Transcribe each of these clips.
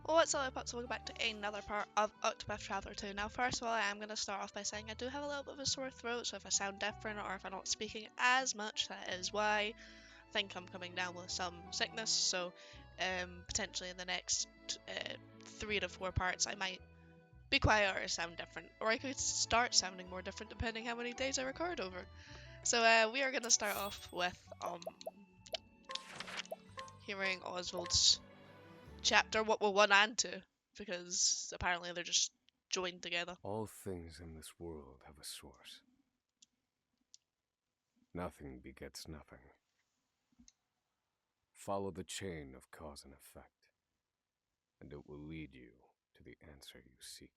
Well, what's up, so welcome back to another part of Octopath Traveler 2. Now, first of all, I am going to start off by saying I do have a little bit of a sore throat, so if I sound different or if I'm not speaking as much, that is why. I think I'm coming down with some sickness, so potentially in the next 3 to 4 parts, I might be quiet or sound different, or I could start sounding more different depending how many days I record over. So we are going to start off with hearing Oswald's chapter, what will one and two, because apparently they're just joined together. All things in this world have a source. Nothing begets nothing. Follow the chain of cause and effect, and it will lead you to the answer you seek.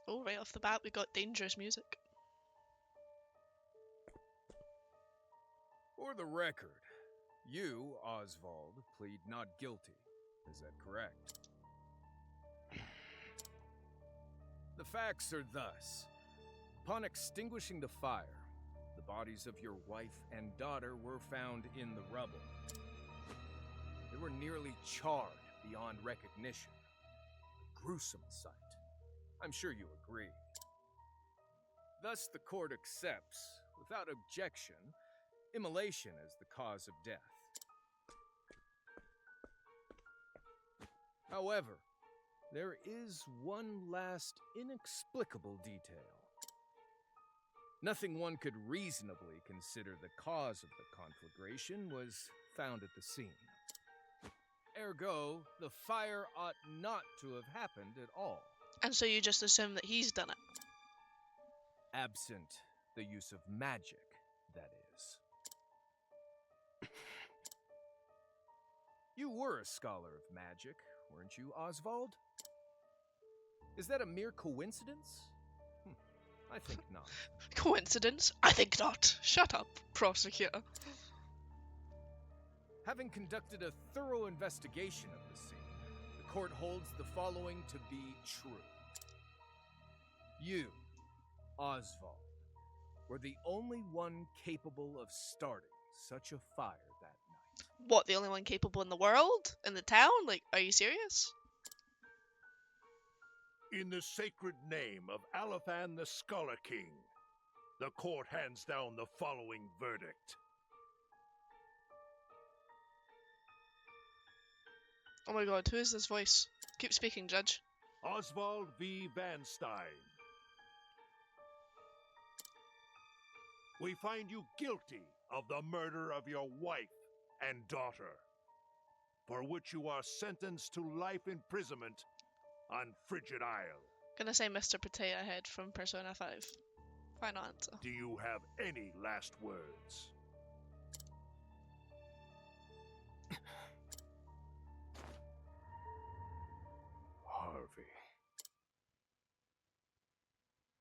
Oh, right off the bat, we got dangerous music. For the record, you, Oswald, plead not guilty. Is that correct? The facts are thus. Upon extinguishing the fire, the bodies of your wife and daughter were found in the rubble. They were nearly charred beyond recognition. A gruesome sight. I'm sure you agree. Thus, the court accepts, without objection, immolation as the cause of death. However, there is one last inexplicable detail. Nothing one could reasonably consider the cause of the conflagration was found at the scene. Ergo, the fire ought not to have happened at all. And so you just assume that he's done it. Absent the use of magic, that is. You were a scholar of magic, weren't you, Oswald? Is that a mere coincidence? I think not. Coincidence? I think not. Shut up, prosecutor. Having conducted a thorough investigation of the scene, the court holds the following to be true. You, Oswald, were the only one capable of starting such a fire that night. What, the only one capable in the world? In the town? Like, are you serious? In the sacred name of Alephan the Scholar King, the court hands down the following verdict. Oh my god, who is this voice? Keep speaking, Judge. Oswald V. Van Stein. We find you guilty of the murder of your wife and daughter, for which you are sentenced to life imprisonment on Frigid Isle. Gonna say Mr. Potato Head from Persona 5. Final answer. Do you have any last words? Harvey.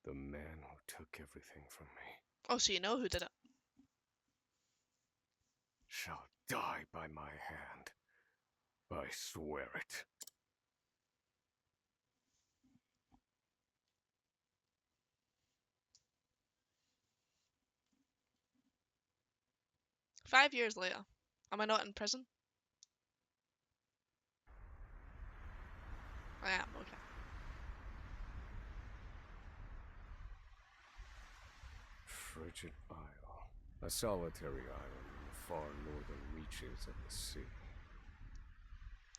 The man who took everything from me Oh, so you know who did it. shall die by my hand. I swear it. "5 years later. Am I not in prison?" I am, okay. Frigid Isle. A solitary island in the far northern reaches of the sea.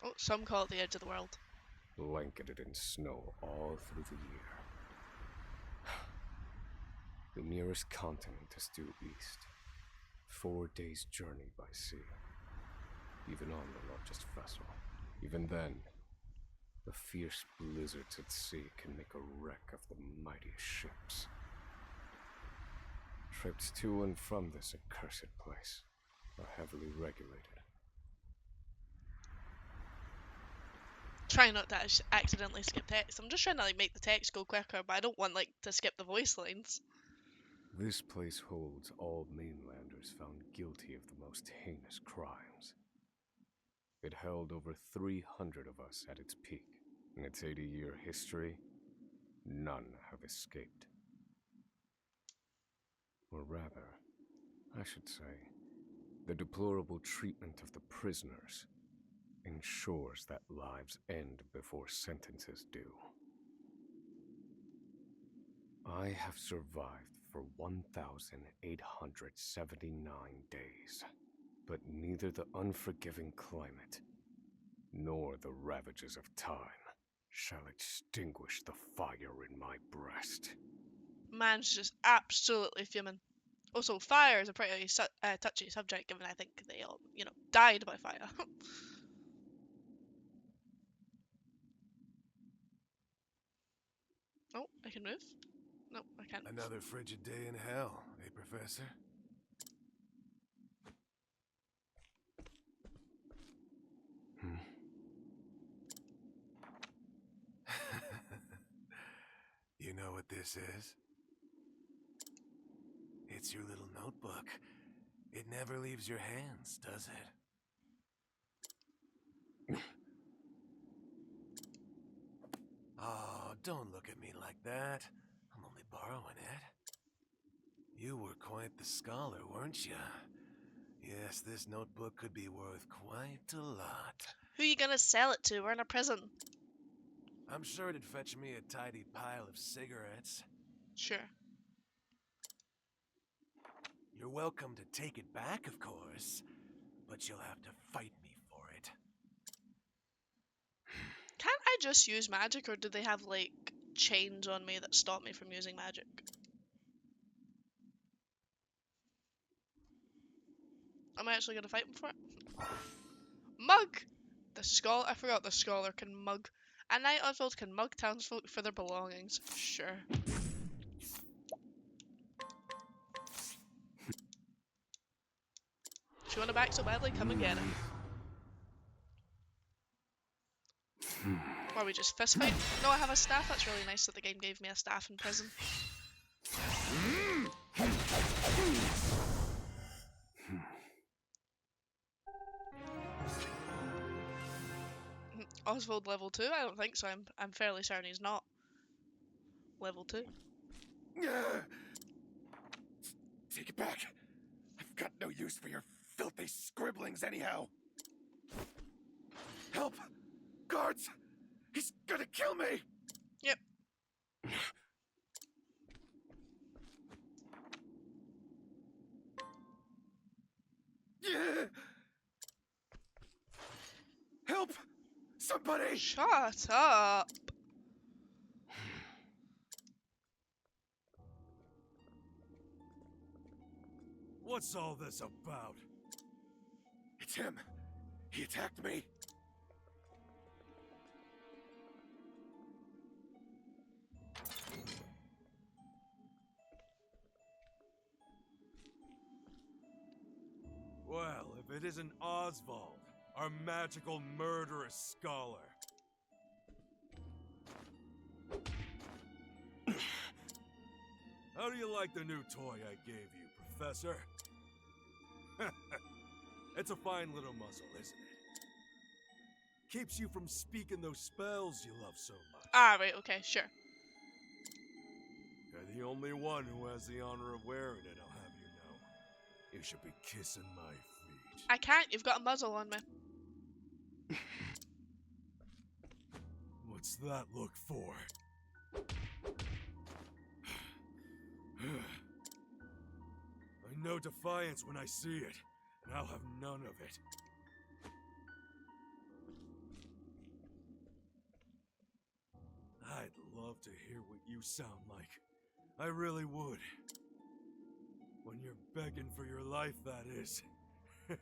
Oh, some call it the edge of the world. Blanketed in snow all through the year. The nearest continent is due east. 4 days' journey by sea. Even on the largest vessel. Even then, the fierce blizzards at sea can make a wreck of the mightiest ships. Trips to and from this accursed place are heavily regulated. Try not to accidentally skip text. I'm just trying to make the text go quicker, but I don't want to skip the voice lines. This place holds all mainlanders found guilty of the most heinous crimes. It held over 300 of us at its peak. In its 80-year history, none have escaped. Or rather, I should say, the deplorable treatment of the prisoners ensures that lives end before sentences do. I have survived for 1,879 days, but neither the unforgiving climate nor the ravages of time shall extinguish the fire in my breast. Man's just absolutely fuming. Also, fire is a pretty touchy subject, given I think they all, died by fire. Oh, I can move? No, I can't. Another frigid day in hell, eh, Professor? You know what this is? It's your little notebook. It never leaves your hands, does it? Oh, don't look at me like that. I'm only borrowing it. You were quite the scholar, weren't you? Yes, this notebook could be worth quite a lot. Who are you gonna sell it to? We're in a prison. I'm sure it'd fetch me a tidy pile of cigarettes. Sure. You're welcome to take it back, of course, but you'll have to fight me for it. Can't I just use magic, or do they have, like, chains on me that stop me from using magic? Am I actually gonna fight them for it? Mug! I forgot the scholar can mug. A night Oswald can mug townsfolk for their belongings. Sure. If you want it back so badly, come and get it. Or we just fist fight? No, I have a staff. That's really nice that the game gave me a staff in prison. Oswald level 2? I don't think so. I'm fairly certain he's not level 2. Take it back. I've got no use for your filthy scribblings anyhow. Help! Guards! He's gonna kill me! Yep. Help! Somebody! Shut up! What's all this about? It's him. He attacked me. Well, if it isn't Oswald, our magical murderous scholar. How do you like the new toy I gave you, Professor? It's a fine little muzzle, isn't it? Keeps you from speaking those spells you love so much. Ah, right, okay, sure. You're the only one who has the honor of wearing it, I'll have you know. You should be kissing my feet. I can't, you've got a muzzle on me. What's that look for? I know defiance when I see it, and I'll have none of it. I'd love to hear what you sound like. I really would. When you're begging for your life, that is. Hmm.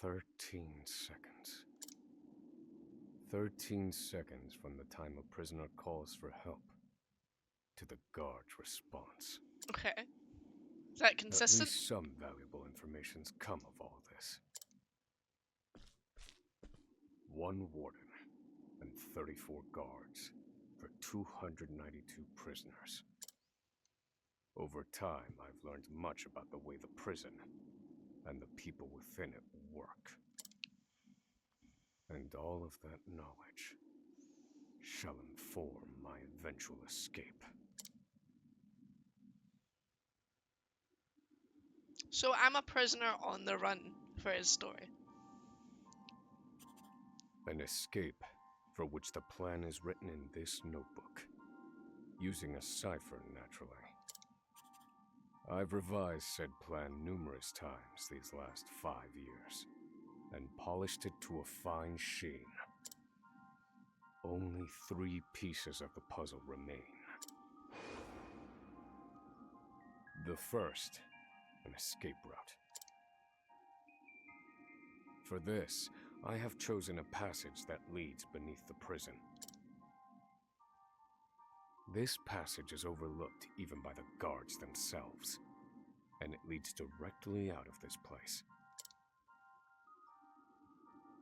13 seconds. 13 seconds from the time a prisoner calls for help to the guard's response. Okay. Is that At consistent? least some valuable information's come of all this. 1 warden and 34 guards for 292 prisoners. Over time, I've learned much about the way the prison and the people within it work. And all of that knowledge shall inform my eventual escape. So I'm a prisoner on the run for his story. An escape for which the plan is written in this notebook, using a cipher, naturally. I've revised said plan numerous times these last 5 years, and polished it to a fine sheen. Only 3 pieces of the puzzle remain. The first, an escape route. For this, I have chosen a passage that leads beneath the prison. This passage is overlooked even by the guards themselves, and it leads directly out of this place.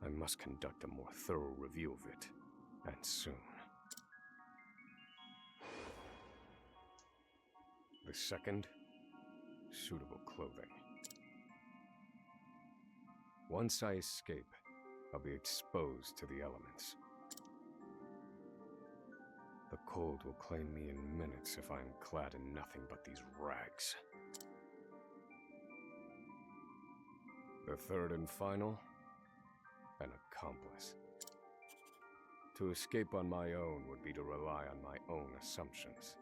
I must conduct a more thorough review of it, and soon. The second, suitable clothing. Once I escape, I'll be exposed to the elements. The cold will claim me in minutes if I'm clad in nothing but these rags. The third and final, an accomplice. To escape on my own would be to rely on my own assumptions.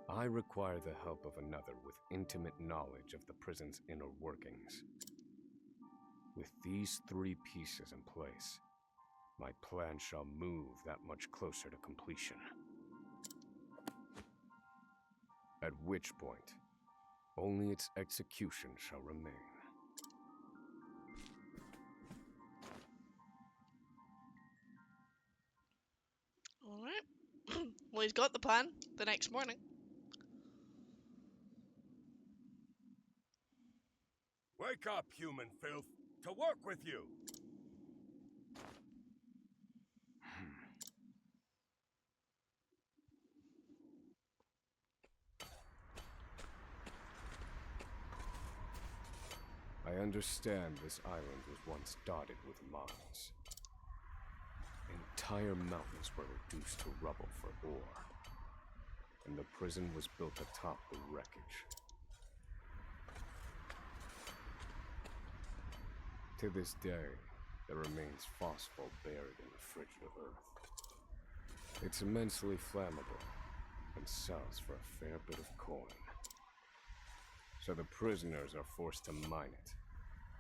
I require the help of another with intimate knowledge of the prison's inner workings. With these 3 pieces in place, my plan shall move that much closer to completion. At which point, only its execution shall remain. Alright. Well, he's got the plan the next morning. Wake up, human filth! To work with you! I understand this island was once dotted with mines. Entire mountains were reduced to rubble for ore, and the prison was built atop the wreckage. To this day, there remains phosphor buried in the frigid earth. It's immensely flammable, and sells for a fair bit of coin. So the prisoners are forced to mine it,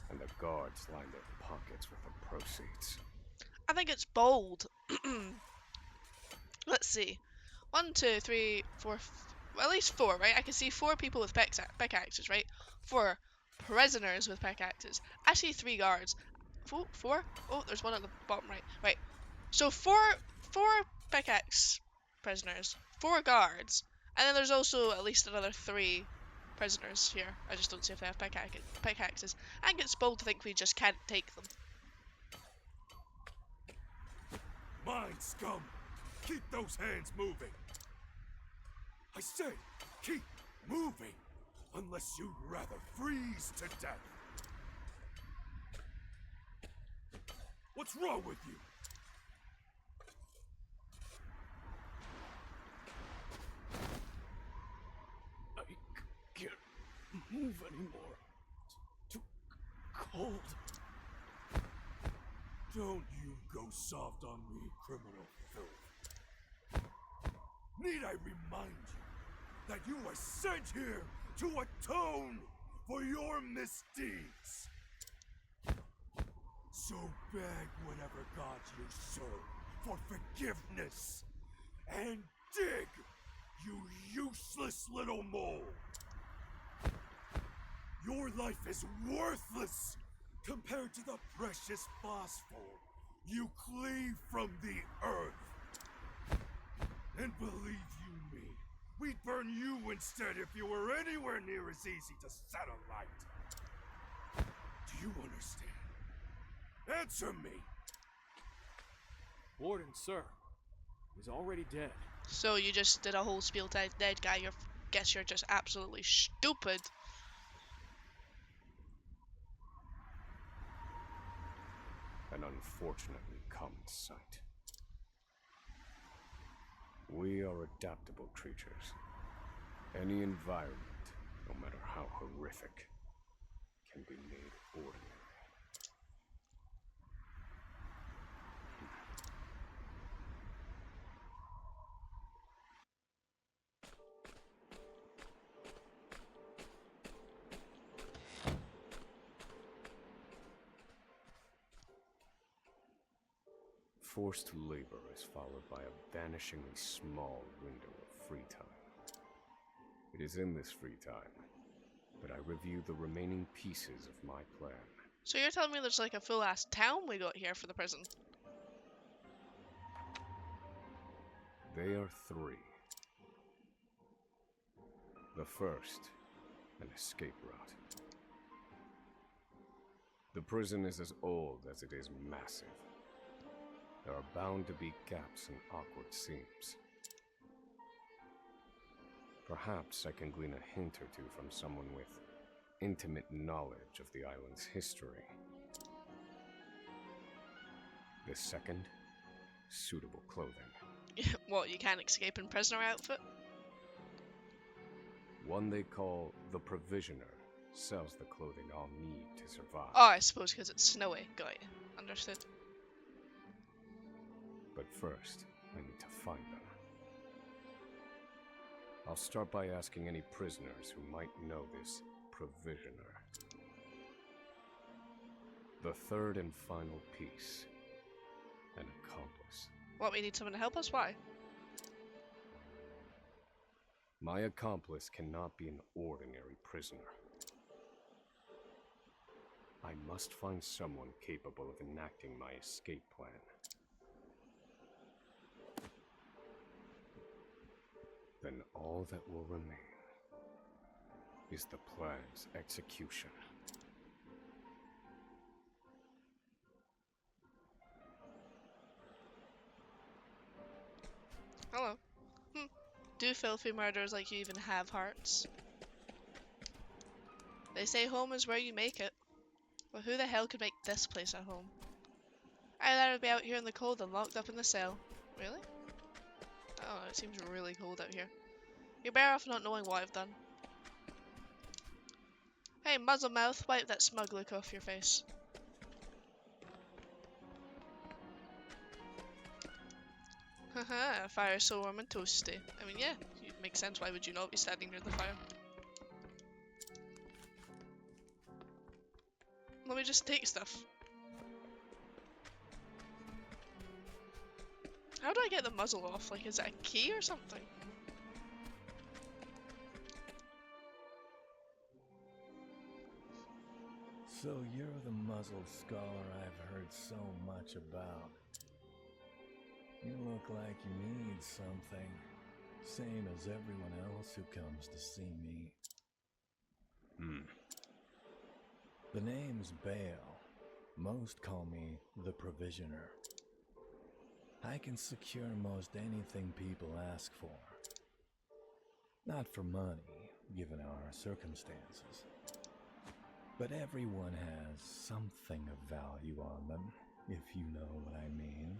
and the guards line their pockets with the proceeds. I think it's bold. Let's see. 1, 2, 3, 4, well, at least 4, right? I can see 4 people with pickaxes, right? 4 prisoners with pickaxes. I see 3 guards. 4? Oh, there's one at the bottom right. Right. So 4 pickaxe prisoners, 4 guards, and then there's also at least another 3 prisoners here. I just don't see if they have pickaxes. I think it's bold to think we just can't take them. Mine, scum! Keep those hands moving! I said, keep moving! Unless you'd rather freeze to death! What's wrong with you? I can't move anymore. It's too cold. Don't you go soft on me, criminal filth. Need I remind you that you were sent here to atone for your misdeeds? So beg whatever gods you serve for forgiveness, and dig, you useless little mole! Your life is worthless compared to the precious phosphor you cleave from the earth. And believe you me, we'd burn you instead if you were anywhere near as easy to set alight. Do you understand? Answer me! Warden, sir. He's already dead. So you just did a whole spiel to dead guy. guess you're just absolutely stupid. An unfortunately common sight. We are adaptable creatures. Any environment, no matter how horrific, can be made ordinary. Forced labor is followed by a vanishingly small window of free time. It is in this free time that I review the remaining pieces of my plan. So you're telling me there's like a full ass town we got here for the prison? They are three. The first, an escape route. The prison is as old as it is massive. There are bound to be gaps and awkward seams. Perhaps I can glean a hint or two from someone with intimate knowledge of the island's history. The second, suitable clothing. What, you can't escape in prisoner outfit? One they call the Provisioner sells the clothing I'll need to survive. Oh, I suppose because it's snowy. Got you. Understood. But first, I need to find them. I'll start by asking any prisoners who might know this Provisioner. The third and final piece, an accomplice. What, we need someone to help us? Why? My accomplice cannot be an ordinary prisoner. I must find someone capable of enacting my escape plan. Then all that will remain is the plan's execution. Hello. Do filthy murderers like you even have hearts? They say home is where you make it. Well, who the hell could make this place a home? I'd rather be out here in the cold than locked up in the cell. Really? Oh, it seems really cold out here. You're better off not knowing what I've done. Hey, muzzle mouth, wipe that smug look off your face. Haha, fire's so warm and toasty. I mean, yeah, it makes sense. Why would you not be standing near the fire? Let me just take stuff. How do I get the muzzle off? Like, is it a key or something? So you're the muzzled scholar I've heard so much about. You look like you need something, same as everyone else who comes to see me. The name's Bale. Most call me the Provisioner. I can secure most anything people ask for. Not for money, given our circumstances. But everyone has something of value on them, if you know what I mean.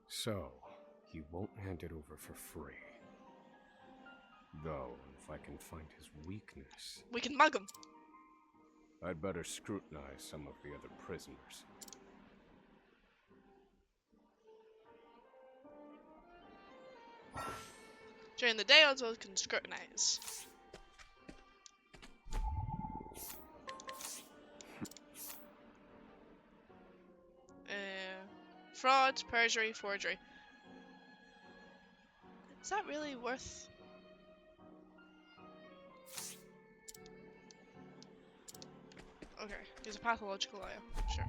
So, he won't hand it over for free. Though, if I can find his weakness, We can mug him. I'd better scrutinize some of the other prisoners. During the day, also can scrutinize. Fraud, perjury, forgery. Is that really worth? Okay, he's a pathological liar. Sure.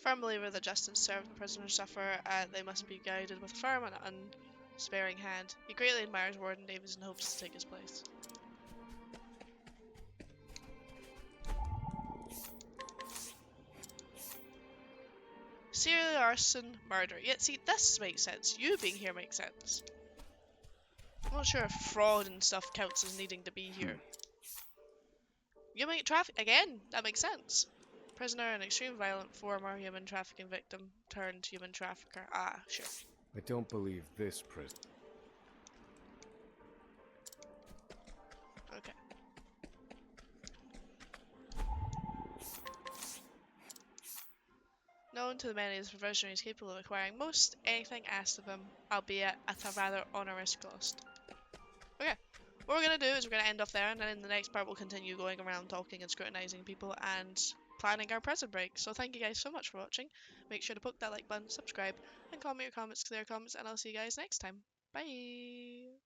Firm believer that justice served the prisoners suffer, they must be guided with a firm and unsparing hand. He greatly admires Warden Davies and hopes to take his place. Serial arson, murder. Yeah, see, this makes sense. You being here makes sense. I'm not sure if fraud and stuff counts as needing to be here. Human traffic again. That makes sense. Prisoner, an extreme violent former human trafficking victim turned human trafficker. Ah, sure. I don't believe this prison. Okay. Known to the many as provisionary, is capable of acquiring most anything asked of him, albeit at a rather onerous cost. Okay. What we're going to do is we're going to end off there, and then in the next part we'll continue going around talking and scrutinising people and planning our prison break. So thank you guys so much for watching. Make sure to poke that like button, subscribe, and comment your comments, clear comments, and I'll see you guys next time. Bye!